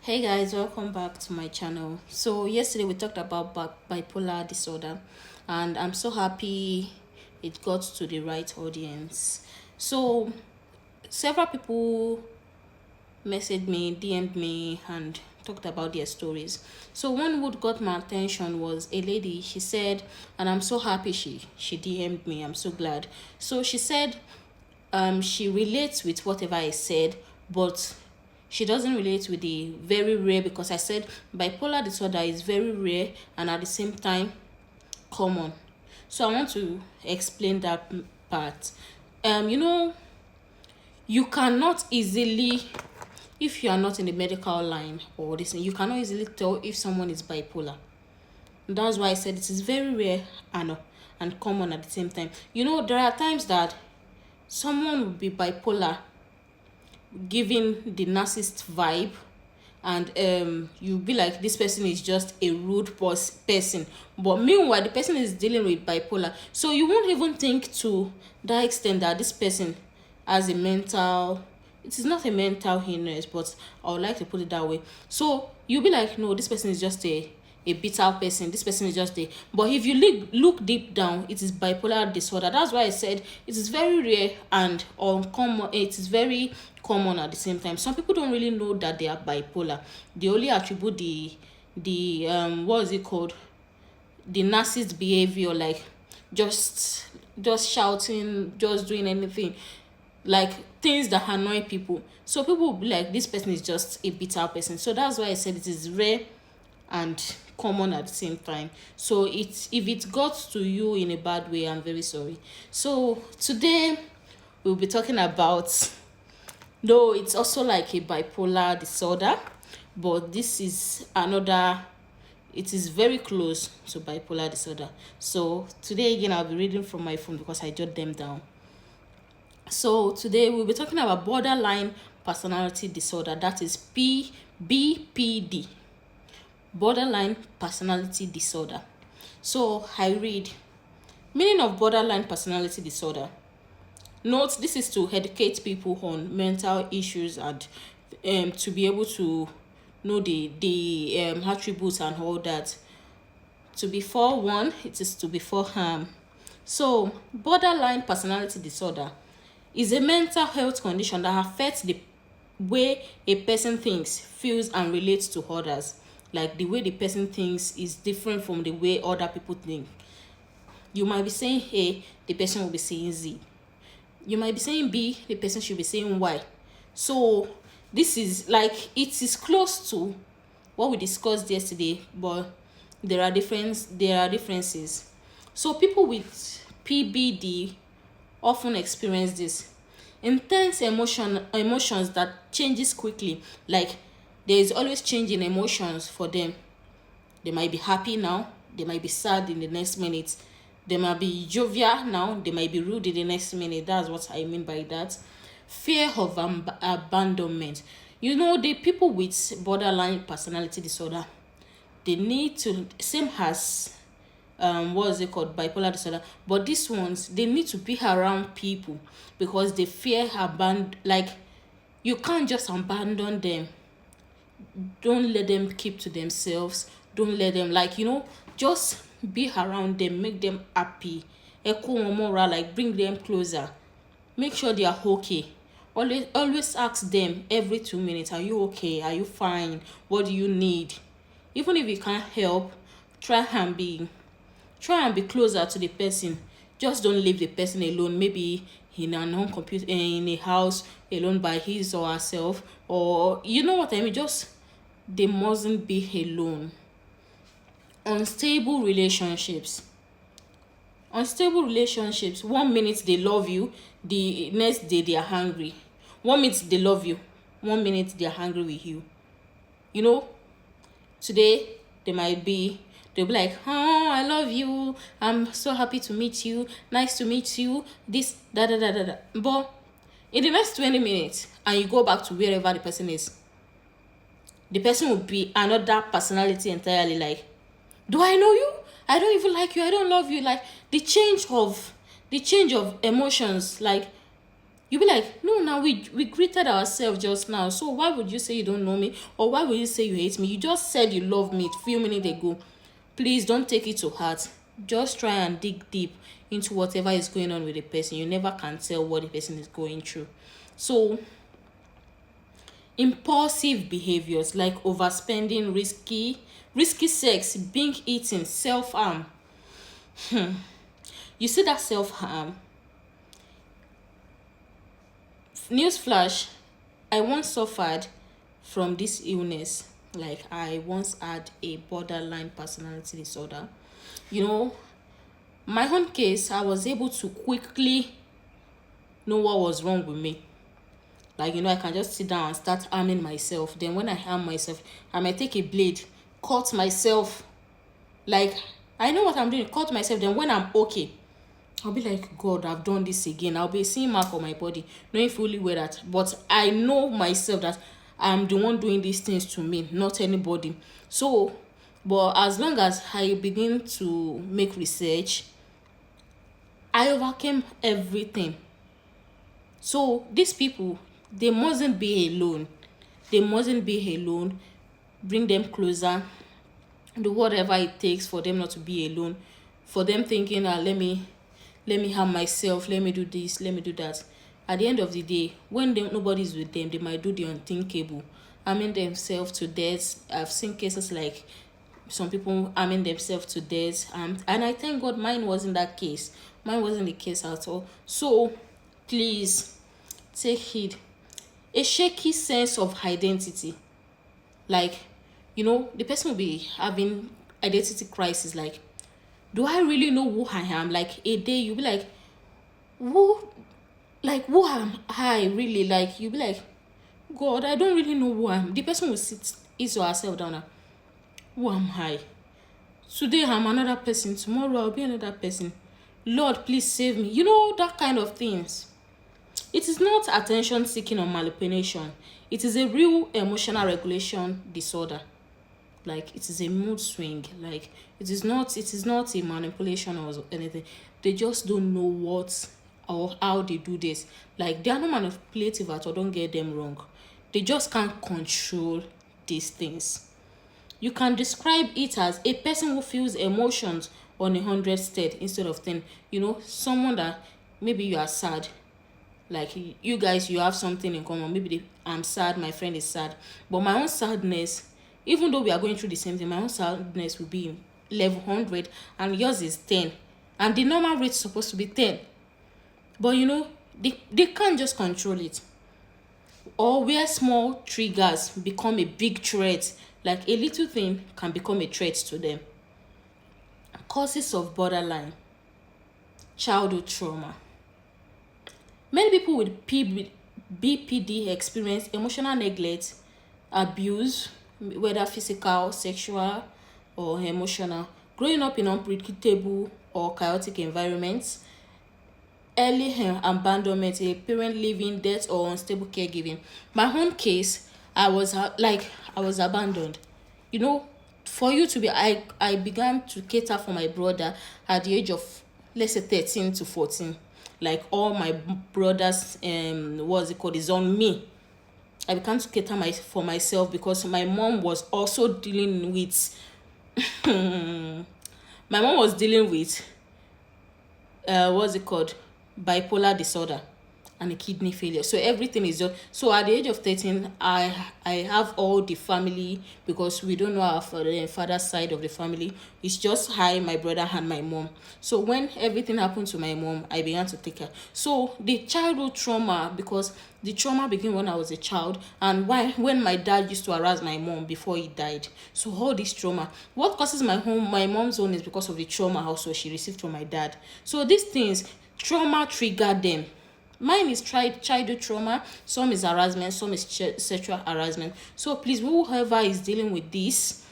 Hey guys, welcome back to my channel. So yesterday we talked about bipolar disorder, and I'm so happy it got to the right audience. So several people messaged me, DM'd me, and talked about their stories. So one who got my attention was a lady. She said, and I'm so happy she DM'd me. I'm so glad. So she said she relates with whatever I said, but she doesn't relate with the very rare, because I said bipolar disorder is very rare and at the same time common. So I want to explain that part. You know, you cannot easily, if you are not in the medical line or this, you cannot easily tell if someone is bipolar. That's why I said it is very rare and common at the same time. You know, there are times that someone will be bipolar, giving the narcissist vibe, and you be like, this person is just a rude person, but meanwhile the person is dealing with bipolar, so you won't even think to that extent that this person has a mental, it is not a mental illness, but I would like to put it that way. So you'll be like, no, this person is just a bitter person, this person is just a, but if you look deep down, it is bipolar disorder. That's why I said it is very rare and uncommon. It is very common at the same time. Some people don't really know that they are bipolar. They only attribute the what is it called, the narcissist behavior, like just shouting, just doing anything, like things that annoy people. So people will be like, this person is just a bitter person. So that's why I said it is rare and common at the same time. So it's, if it got to you in a bad way, I'm very sorry. So today we'll be talking about, though it's also like a bipolar disorder, but this is another, it is very close to bipolar disorder. So today again, I'll be reading from my phone because I jot them down. So today we'll be talking about borderline personality disorder, that is BPD, borderline personality disorder. So I read, meaning of borderline personality disorder. Note, this is to educate people on mental issues and to be able to know the attributes and all that. To be forewarned, it is to be forearmed. So borderline personality disorder is a mental health condition that affects the way a person thinks, feels, and relates to others. Like the way the person thinks is different from the way other people think. You might be saying A, the person will be saying Z. You might be saying B, the person should be saying Y. So this is like, it is close to what we discussed yesterday, but there are differences. So people with PBD often experience this intense emotions that changes quickly. Like there is always change in emotions for them. They might be happy now, they might be sad in the next minute. They might be jovial now, they might be rude in the next minute. That's what I mean by that. Fear of abandonment. You know, the people with borderline personality disorder, they need to, same as what is it called, bipolar disorder, but these ones, they need to be around people because they fear like you can't just abandon them. Don't let them keep to themselves. Don't let them, like, you know, just be around them, make them happy, echo one more, like bring them closer, make sure they are okay. Always ask them every 2 minutes, are you okay, are you fine, what do you need? Even if you can't help, try and be closer to the person. Just don't leave the person alone, maybe in an computer, in a house alone by his or herself, or you know what I mean. Just, they mustn't be alone. Unstable relationships. Unstable relationships, 1 minute they love you, the next day they are hungry. 1 minute they love you, 1 minute they are hungry with you. You know, today they'll be like, oh, I love you, I'm so happy to meet you, nice to meet you, this da da da da da. But in the next 20 minutes and you go back to wherever the person is, the person will be another personality entirely. Like, do I know you? I don't even like you, I don't love you. Like the change of emotions, like You'll be like, no, now we greeted ourselves just now. So why would you say you don't know me? Or why would you say you hate me? You just said you love me a few minutes ago. Please don't take it to heart. Just try and dig deep into whatever is going on with the person. You never can tell what the person is going through. So impulsive behaviors like overspending, risky sex, binge eating, self-harm. You see that self-harm. Newsflash, I once suffered from this illness. Like, I once had a borderline personality disorder. You know, my own case, I was able to quickly know what was wrong with me. Like, I can just sit down and start harming myself. Then when I harm myself, I might take a blade, cut myself. Like, I know what I'm doing, cut myself. Then when I'm okay, I'll be like, God, I've done this again. I'll be seeing mark on my body, knowing fully well that. But I know myself that I'm the one doing these things to me, not anybody. So, but as long as I begin to make research, I overcame everything. So these people, they mustn't be alone. They mustn't be alone. Bring them closer. Do whatever it takes for them not to be alone. For them thinking, let me harm myself, let me do this, let me do that. At the end of the day, when nobody's with them, they might do the unthinkable, harming themselves to death. I've seen cases like some people harming themselves to death, and I thank God mine wasn't that case. Mine wasn't the case at all. So please take heed. A shaky sense of identity, like, the person will be having identity crisis, like, do I really know who I am? Like, a day you'll be like, who who am I really? Like, you'll be like, God, I don't really know who I am. The person will sit his or herself down and, who am I? Today I'm another person, tomorrow I'll be another person. Lord, please save me. That kind of things. It is not attention seeking or manipulation. It is a real emotional regulation disorder. Like, it is a mood swing. Like, it is not a manipulation or anything. They just don't know what or how they do this. Like, they are not manipulative at all, don't get them wrong. They just can't control these things. You can describe it as a person who feels emotions on 100 stead instead of 10. Someone that, maybe you are sad, like, you guys, you have something in common. Maybe I'm sad, my friend is sad, but my own sadness, even though we are going through the same thing, my own sadness will be level 100 and yours is 10, and the normal rate is supposed to be 10. But they can't just control it. Or where small triggers become a big threat, like a little thing can become a threat to them. Causes of borderline: childhood trauma. Many people with BPD experience emotional neglect, abuse, whether physical, sexual, or emotional, growing up in unpredictable or chaotic environments, early abandonment, a parent leaving, death, or unstable caregiving. My own case, I was abandoned. For you to be, I began to cater for my brother at the age of, let's say, 13 to 14. Like, all my brothers, what's it called, is on me. I began to cater for myself because my mom was also dealing with my mom was dealing with what's it called, bipolar disorder and a kidney failure. So everything is just, so at the age of 13, I have all the family, because we don't know our father's side of the family. It's just I, my brother, and my mom. So when everything happened to my mom, I began to take her. So the childhood trauma, because the trauma began when I was a child, and when my dad used to harass my mom before he died. So all this trauma, what causes my mom's own, is because of the trauma also she received from my dad. So these things, trauma triggered them. Mine is childhood trauma, some is harassment, some is sexual harassment. So please, whoever is dealing with this,